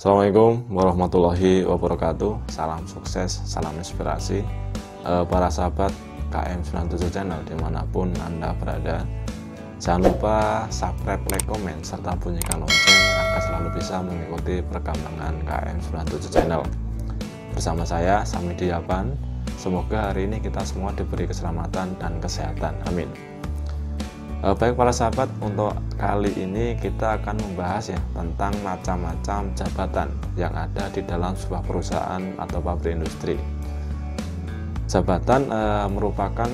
Assalamualaikum warahmatullahi wabarakatuh. Salam sukses, salam inspirasi para sahabat KM97 Channel dimanapun Anda berada. Jangan lupa subscribe, like, komen, serta bunyikan lonceng agar selalu bisa mengikuti perkembangan KM97 Channel. Bersama saya Samidi Yapan. Semoga hari ini kita semua diberi keselamatan dan kesehatan, amin. Baik para sahabat, untuk kali ini kita akan membahas ya tentang macam-macam jabatan yang ada di dalam sebuah perusahaan atau pabrik industri. Jabatan merupakan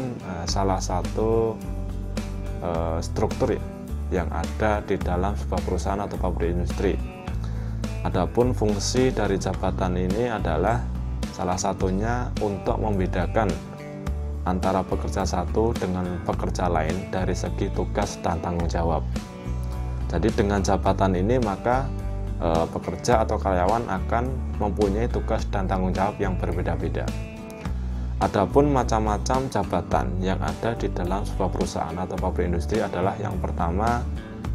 salah satu struktur ya, yang ada di dalam sebuah perusahaan atau pabrik industri. Adapun fungsi dari jabatan ini adalah salah satunya untuk membedakan antara pekerja satu dengan pekerja lain dari segi tugas dan tanggung jawab. Jadi dengan jabatan ini maka pekerja atau karyawan akan mempunyai tugas dan tanggung jawab yang berbeda-beda. Adapun macam-macam jabatan yang ada di dalam sebuah perusahaan atau pabrik industri adalah yang pertama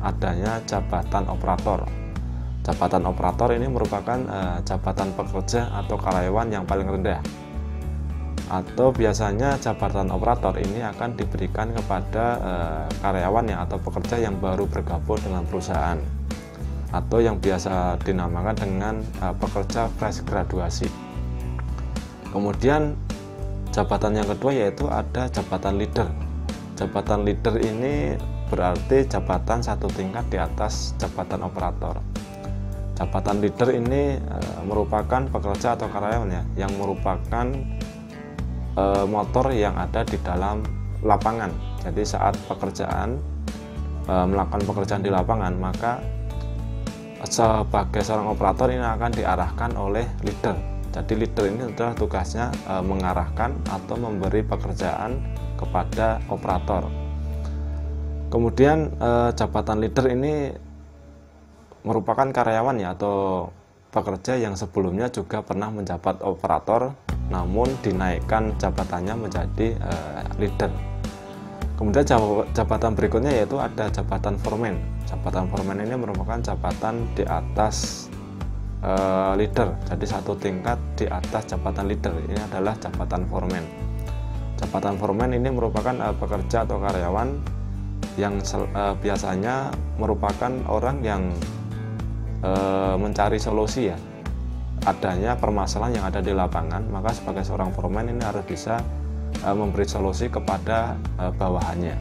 adanya jabatan operator. Jabatan operator ini merupakan jabatan pekerja atau karyawan yang paling rendah, atau biasanya jabatan operator ini akan diberikan kepada karyawan atau pekerja yang baru bergabung dengan perusahaan, atau yang biasa dinamakan dengan pekerja fresh graduasi. Kemudian jabatan yang kedua yaitu ada jabatan leader. Jabatan leader ini berarti jabatan satu tingkat di atas jabatan operator. Jabatan leader ini merupakan pekerja atau karyawan yang merupakan motor yang ada di dalam lapangan. Jadi saat melakukan pekerjaan di lapangan, maka sebagai seorang operator ini akan diarahkan oleh leader. Jadi leader ini adalah tugasnya mengarahkan atau memberi pekerjaan kepada operator. Kemudian jabatan leader ini merupakan karyawan atau pekerja yang sebelumnya juga pernah menjabat operator, namun dinaikkan jabatannya menjadi leader. Kemudian jabatan berikutnya yaitu ada jabatan foreman. Jabatan foreman ini merupakan jabatan di atas leader, jadi satu tingkat di atas jabatan leader. Ini adalah jabatan foreman. Jabatan foreman ini merupakan pekerja atau karyawan yang biasanya merupakan orang yang mencari solusi adanya permasalahan yang ada di lapangan. Maka sebagai seorang foreman ini harus bisa memberi solusi kepada bawahannya.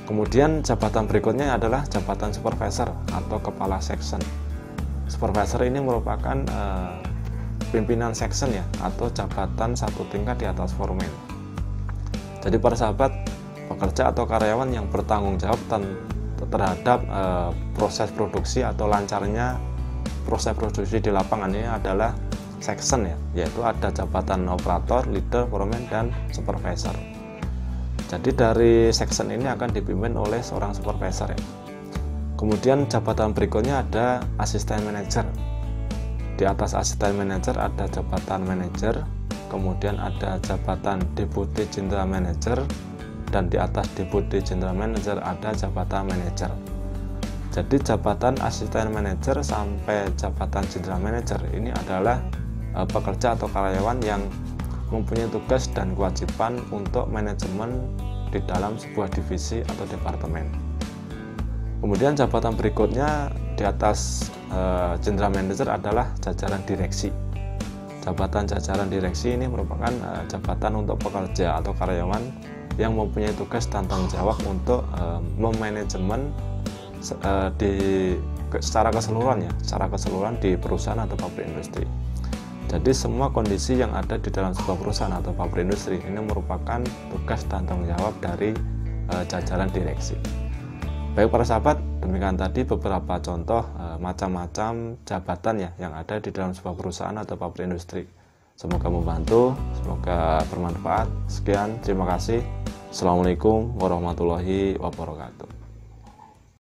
Kemudian jabatan berikutnya adalah jabatan supervisor atau kepala section. Supervisor ini merupakan pimpinan section atau jabatan satu tingkat di atas foreman. Jadi para sahabat, pekerja atau karyawan yang bertanggung jawab terhadap proses produksi atau lancarnya proses produksi di lapangan ini adalah section yaitu ada jabatan operator, leader, foreman, dan supervisor. Jadi dari section ini akan dipimpin oleh seorang supervisor Kemudian jabatan berikutnya ada asisten manajer. Di atas asisten manajer ada jabatan manajer, kemudian ada jabatan deputy general manager, dan di atas deputy general manager ada jabatan manajer. Jadi jabatan asisten manajer sampai jabatan general manager ini adalah pekerja atau karyawan yang mempunyai tugas dan kewajiban untuk manajemen di dalam sebuah divisi atau departemen. Kemudian jabatan berikutnya di atas general manager adalah jajaran direksi. Jabatan jajaran direksi ini merupakan jabatan untuk pekerja atau karyawan yang mempunyai tugas dan tanggung jawab untuk memanajemen secara keseluruhan di perusahaan atau pabrik industri. Jadi semua kondisi yang ada di dalam sebuah perusahaan atau pabrik industri ini merupakan tugas dan tanggung jawab dari jajaran direksi. Baik para sahabat, demikian tadi beberapa contoh macam-macam jabatan yang ada di dalam sebuah perusahaan atau pabrik industri. Semoga membantu, semoga bermanfaat. Sekian, terima kasih. Assalamualaikum warahmatullahi wabarakatuh.